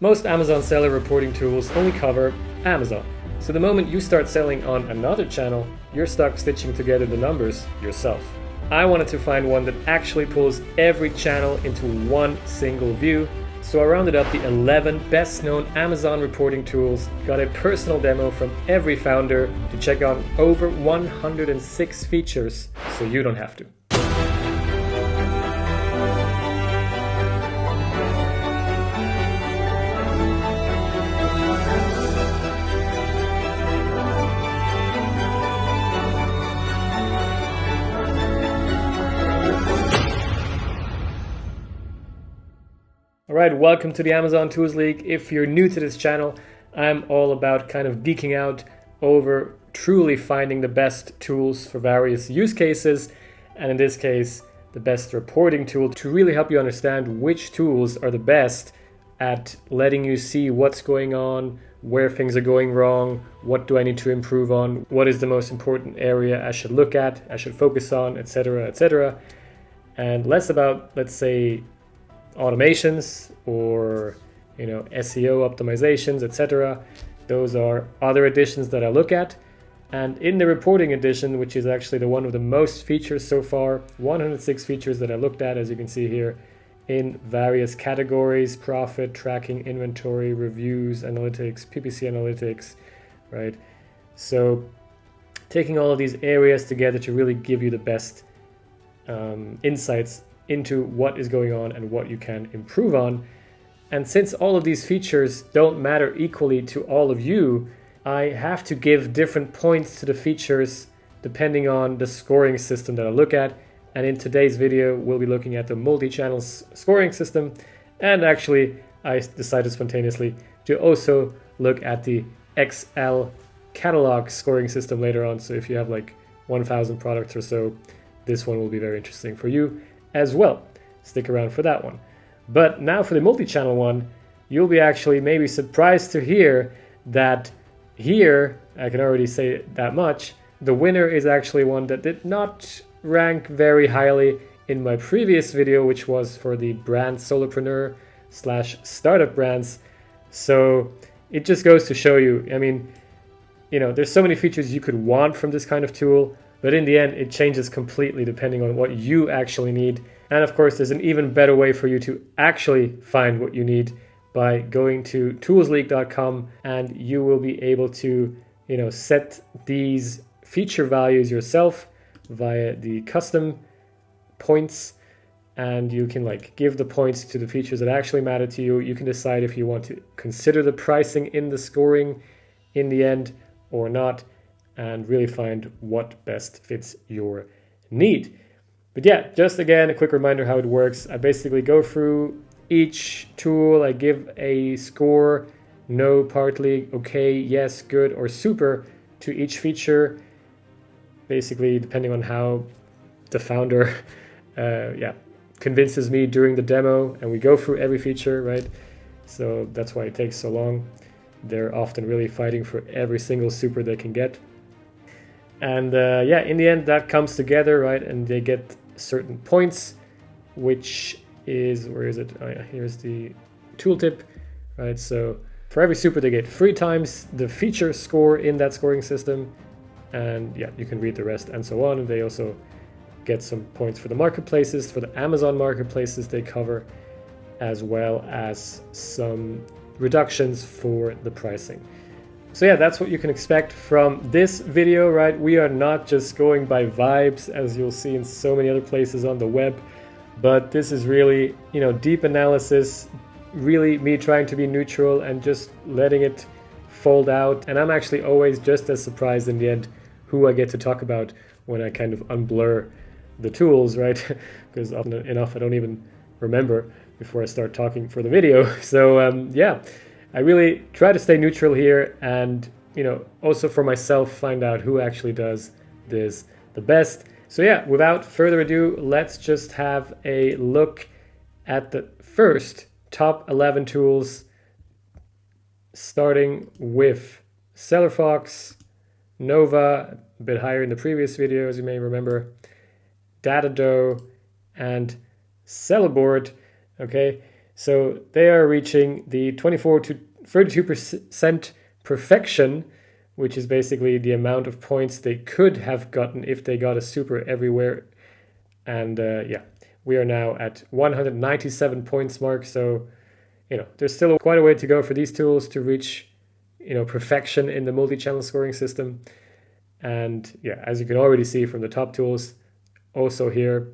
Most Amazon seller reporting tools only cover Amazon. So the moment you start selling on another channel, you're stuck stitching together the numbers yourself. I wanted to find one that actually pulls every channel into one single view. So I rounded up the 11 best known Amazon reporting tools, got a personal demo from every founder to check out over 106 features so you don't have to. Alright, welcome to the Amazon Tools League. If you're new to this channel, I'm all about kind of geeking out over truly finding the best tools for various use cases, and in this case, the best reporting tool to really help you understand which tools are the best at letting you see what's going on, where things are going wrong, what do I need to improve on, what is the most important area I should look at, I should focus on, etc., etc. And less about, let's say, automations or SEO optimizations, etc. Those are other editions that I look at. And in the reporting edition, which is actually the one with the most features so far, 106 features that I looked at, as you can see here, in various categories: profit, tracking, inventory, reviews, analytics, PPC analytics, right? So taking all of these areas together to really give you the best insights into what is going on and what you can improve on. And since all of these features don't matter equally to all of you, I have to give different points to the features depending on the scoring system that I look at. And in today's video, we'll be looking at the multi-channel scoring system. And actually, I decided spontaneously to also look at the XL catalog scoring system later on. So if you have like 1,000 products or so, this one will be very interesting for you as well. Stick around for that one. But now for the multi-channel one, you'll be actually maybe surprised to hear that here, I can already say that much, the winner is actually one that did not rank very highly in my previous video, which was for the brand solopreneur / startup brands. So it just goes to show you, there's so many features you could want from this kind of tool, but in the end, it changes completely depending on what you actually need. And of course, there's an even better way for you to actually find what you need by going to toolsleague.com, and you will be able to, set these feature values yourself via the custom points, and you can give the points to the features that actually matter to you. You can decide if you want to consider the pricing in the scoring in the end or not, and really find what best fits your need. But yeah, just again, a quick reminder how it works. I basically go through each tool, I give a score, no, partly, okay, yes, good, or super to each feature, basically depending on how the founder convinces me during the demo, and we go through every feature, right? So that's why it takes so long. They're often really fighting for every single super they can get. And in the end, that comes together, right? And they get certain points, which is, where is it? Oh yeah, here's the tooltip, right? So for every super, they get 3 times the feature score in that scoring system. And yeah, you can read the rest and so on. And they also get some points for the marketplaces, for the Amazon marketplaces they cover, as well as some reductions for the pricing. So yeah, that's what you can expect from this video, right? We are not just going by vibes, as you'll see in so many other places on the web, but this is really, deep analysis, really me trying to be neutral and just letting it fold out. And I'm actually always just as surprised in the end who I get to talk about when I kind of unblur the tools, right? Because often enough, I don't even remember before I start talking for the video. So I really try to stay neutral here, and also for myself, find out who actually does this the best. So yeah, without further ado, let's just have a look at the first top 11 tools, starting with SellerFox, Nova, a bit higher in the previous video, as you may remember, DataHawk, and Sellerboard. Okay, So they are reaching the 24 to 32% perfection, which is basically the amount of points they could have gotten if they got a super everywhere. And yeah, we are now at 197 points mark. So, there's still quite a way to go for these tools to reach, perfection in the multi-channel scoring system. And yeah, as you can already see from the top tools, also here,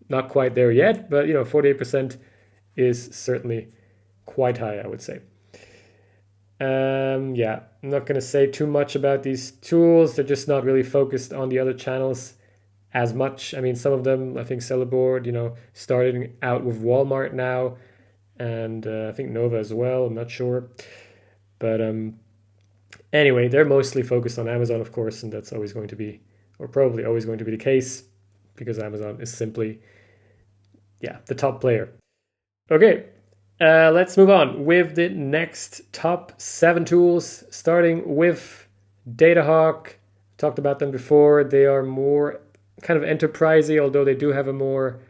not quite there yet, but 48% is certainly quite high, I would say. Yeah, I'm not going to say too much about these tools. They're just not really focused on the other channels as much. I mean, some of them, I think Sellerboard, starting out with Walmart now, and I think Nova as well. I'm not sure, but anyway, they're mostly focused on Amazon, of course, and that's always going to be, or probably always going to be the case, because Amazon is simply, the top player. Okay, let's move on with the next top 7 tools, starting with DataHawk. Talked about them before. They are more kind of enterprisey, although they do have a more,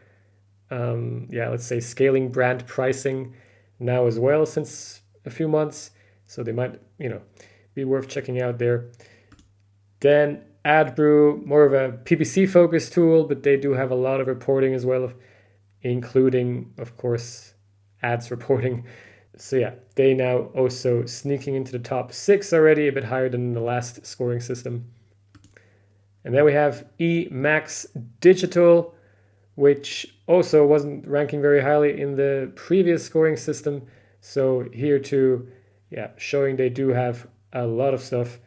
let's say scaling brand pricing now as well since a few months. So they might, be worth checking out there. Then Adbrew, more of a PPC focused tool, but they do have a lot of reporting as well, including, of course, ads reporting. So yeah, they now also sneaking into the top 6 already, a bit higher than the last scoring system. And then we have eMax Digital, which also wasn't ranking very highly in the previous scoring system. So here too, showing they do have a lot of stuff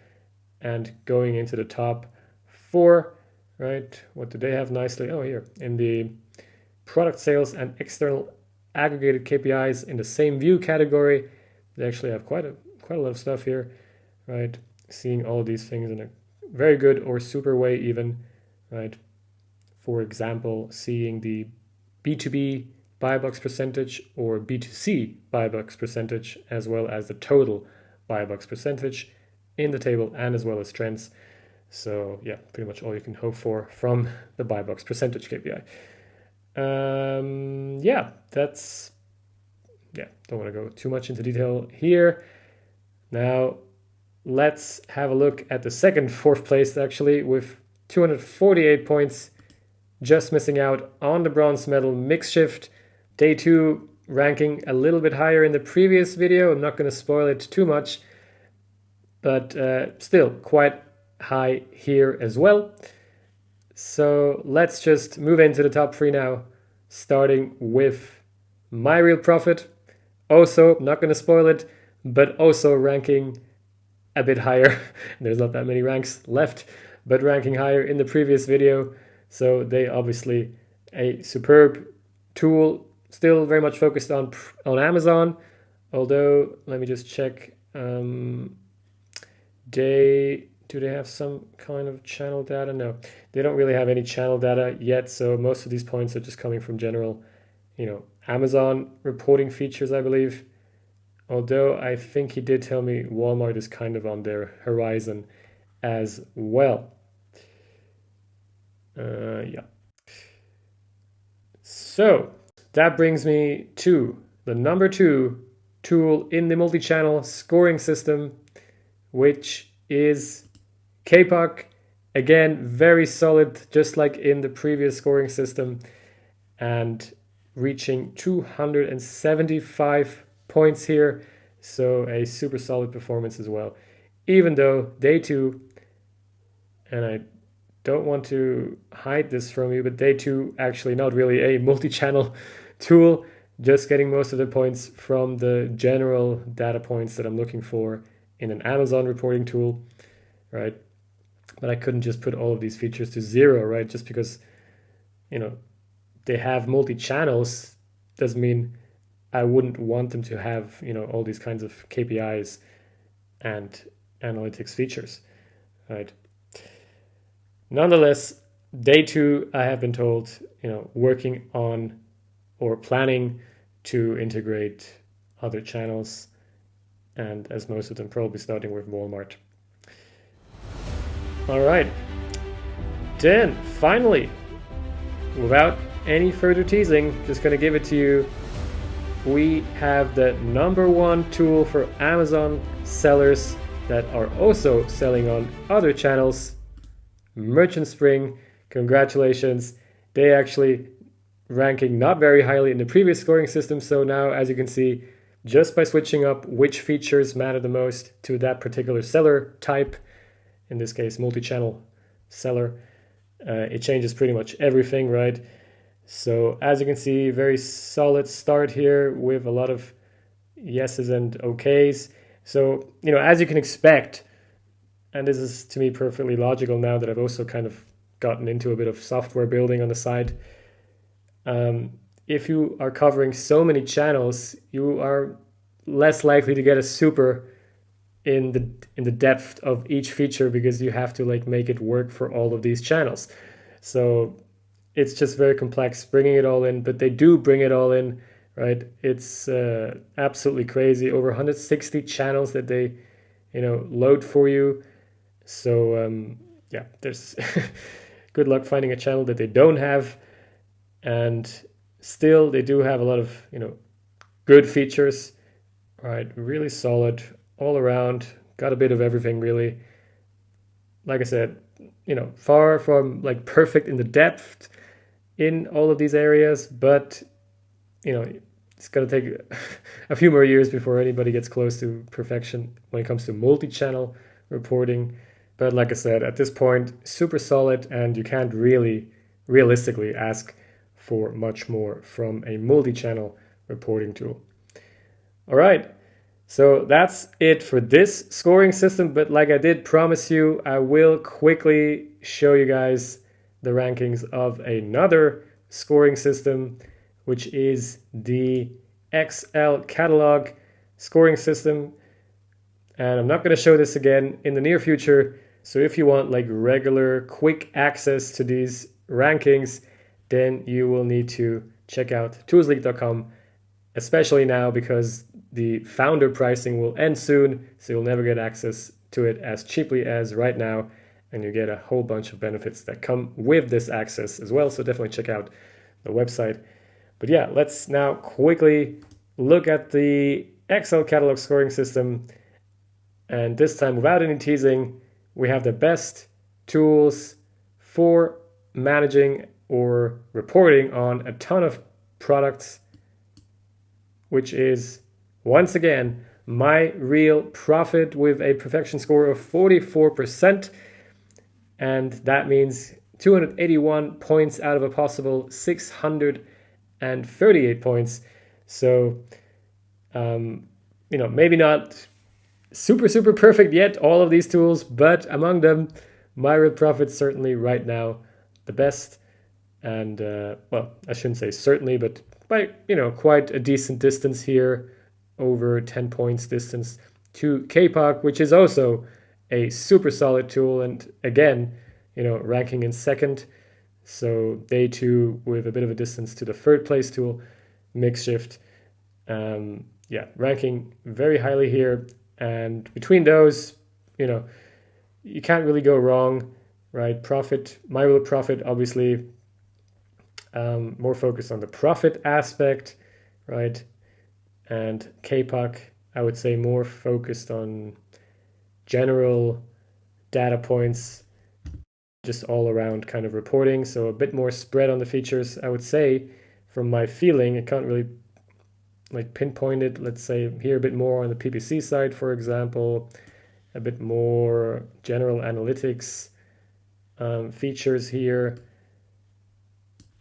and going into the top 4, right? What do they have nicely? Oh, here in the product sales and external aggregated KPIs in the same view category. They actually have quite a lot of stuff here, right? Seeing all of these things in a very good or super way even, right? For example, seeing the B2B buy box percentage or B2C buy box percentage, as well as the total buy box percentage in the table, and as well as trends. So yeah, pretty much all you can hope for from the buy box percentage KPI. Don't want to go too much into detail here. Now let's have a look at the second, 4th place actually, with 248 points, just missing out on the bronze medal MixShift. Day 2 ranking a little bit higher in the previous video. I'm not going to spoil it too much, but still quite high here as well. So let's just move into the top 3 now, starting with MyRealProfit. Also, not going to spoil it, but also ranking a bit higher. There's not that many ranks left, but ranking higher in the previous video. So they obviously a superb tool, still very much focused on Amazon. Although, let me just check. Do they have some kind of channel data? No, they don't really have any channel data yet. So most of these points are just coming from general, Amazon reporting features, I believe. Although I think he did tell me Walmart is kind of on their horizon as well. So that brings me to the number 2 tool in the multi-channel scoring system, which is Kapoq. Again, very solid, just like in the previous scoring system, and reaching 275 points here. So a super solid performance as well. Even though day 2, and I don't want to hide this from you, but day 2 actually not really a multi-channel tool, just getting most of the points from the general data points that I'm looking for in an Amazon reporting tool, right? But I couldn't just put all of these features to 0, right? Just because, they have multi-channels doesn't mean I wouldn't want them to have, all these kinds of KPIs and analytics features, right? Nonetheless, day 2, I have been told, working on or planning to integrate other channels, and as most of them probably starting with Walmart. All right, then finally, without any further teasing, just going to give it to you. we have the #1 tool for Amazon sellers that are also selling on other channels, Merchant Spring. Congratulations. They actually ranking not very highly in the previous scoring system. So now, as you can see, just by switching up which features matter the most to that particular seller type, in this case, multi-channel seller, it changes pretty much everything, right? So as you can see, very solid start here with a lot of yeses and okays. So, as you can expect, and this is to me perfectly logical now that I've also kind of gotten into a bit of software building on the side. If you are covering so many channels, you are less likely to get a super in the depth of each feature, because you have to make it work for all of these channels. So it's just very complex bringing it all in, but they do bring it all in, right? It's absolutely crazy. Over 160 channels that they, load for you. So yeah, there's good luck finding a channel that they don't have. And still, they do have a lot of, good features, right? Really solid all around. Got a bit of everything, really. Like I said, far from perfect in the depth in all of these areas, but it's going to take a few more years before anybody gets close to perfection when it comes to multi-channel reporting. But like I said, at this point, super solid, and you can't really realistically ask for much more from a multi-channel reporting tool. All right, so that's it for this scoring system, but like I did promise you, I will quickly show you guys the rankings of another scoring system, which is the Excel catalog scoring system. And I'm not going to show this again in the near future. So if you want regular quick access to these rankings, then you will need to check out toolsleak.com, especially now because the founder pricing will end soon. So you'll never get access to it as cheaply as right now. And you get a whole bunch of benefits that come with this access as well. So definitely check out the website. But yeah, let's now quickly look at the Excel catalog scoring system. And this time, without any teasing, we have the best tools for managing or reporting on a ton of products, which is, once again, MyRealProfit with a perfection score of 44%. And that means 281 points out of a possible 638 points. So, maybe not super perfect yet, all of these tools, but among them, MyRealProfit certainly right now the best. And well, I shouldn't say certainly, but by quite a decent distance here, over 10 points distance to Kapoq, which is also a super solid tool, and again, ranking in second. So they too, with a bit of a distance to the third place tool, MixShift. Yeah, ranking very highly here. And between those, you can't really go wrong, right? MyRealProfit, obviously, more focused on the profit aspect, right? And Kapoq, I would say, more focused on general data points, just all around kind of reporting. So a bit more spread on the features, I would say, from my feeling. I can't really pinpoint it. Let's say here a bit more on the PPC side, for example, a bit more general analytics features here.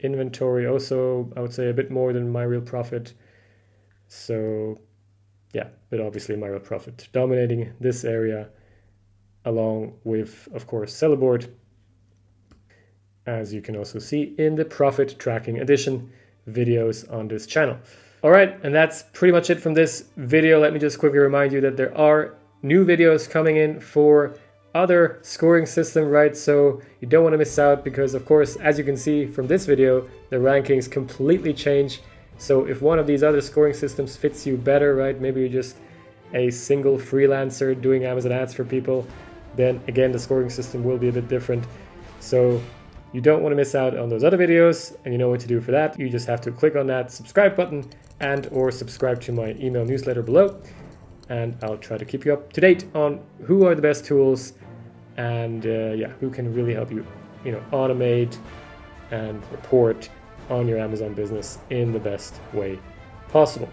Inventory also, I would say, a bit more than MyRealProfit. So yeah, but obviously MyRealProfit dominating this area, along with, of course, Sellerboard, as you can also see in the Profit Tracking Edition videos on this channel. All right, and that's pretty much it from this video. Let me just quickly remind you that there are new videos coming in for other scoring system, right? So you don't want to miss out, because of course, as you can see from this video, the rankings completely change. So if one of these other scoring systems fits you better, right? Maybe you're just a single freelancer doing Amazon ads for people, then again, the scoring system will be a bit different. So you don't want to miss out on those other videos, and you know what to do for that. You just have to click on that subscribe button and or subscribe to my email newsletter below, and I'll try to keep you up to date on who are the best tools and who can really help you, automate and report on your Amazon business in the best way possible.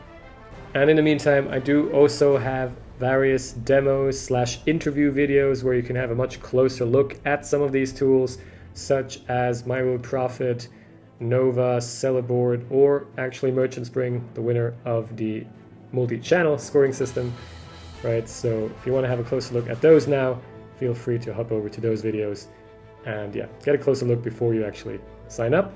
And in the meantime, I do also have various demos / interview videos where you can have a much closer look at some of these tools, such as MyRealProfit, Nova, Sellerboard, or actually Merchant Spring, the winner of the multi-channel scoring system, right? So if you want to have a closer look at those now, feel free to hop over to those videos and get a closer look before you actually sign up.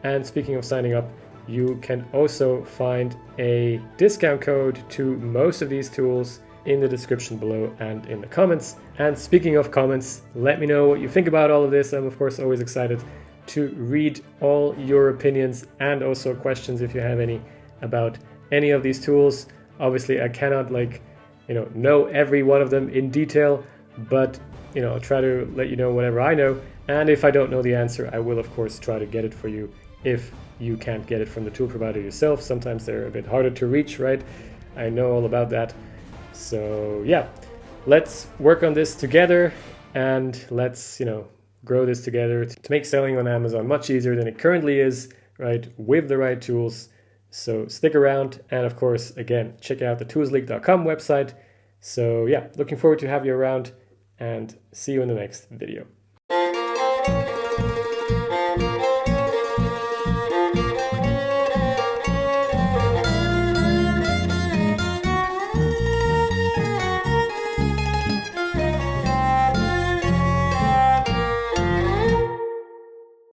And speaking of signing up, you can also find a discount code to most of these tools in the description below and in the comments. And speaking of comments, let me know what you think about all of this. I'm of course always excited to read all your opinions and also questions if you have any about any of these tools. Obviously, I cannot know every one of them in detail, but I'll try to let you know whatever I know. And if I don't know the answer, I will of course try to get it for you if you can't get it from the tool provider yourself. Sometimes they're a bit harder to reach, right? I know all about that. So let's work on this together, and let's grow this together to make selling on Amazon much easier than it currently is, right? With the right tools. So stick around, and of course, again, check out the toolsleak.com website. So looking forward to have you around, and see you in the next video.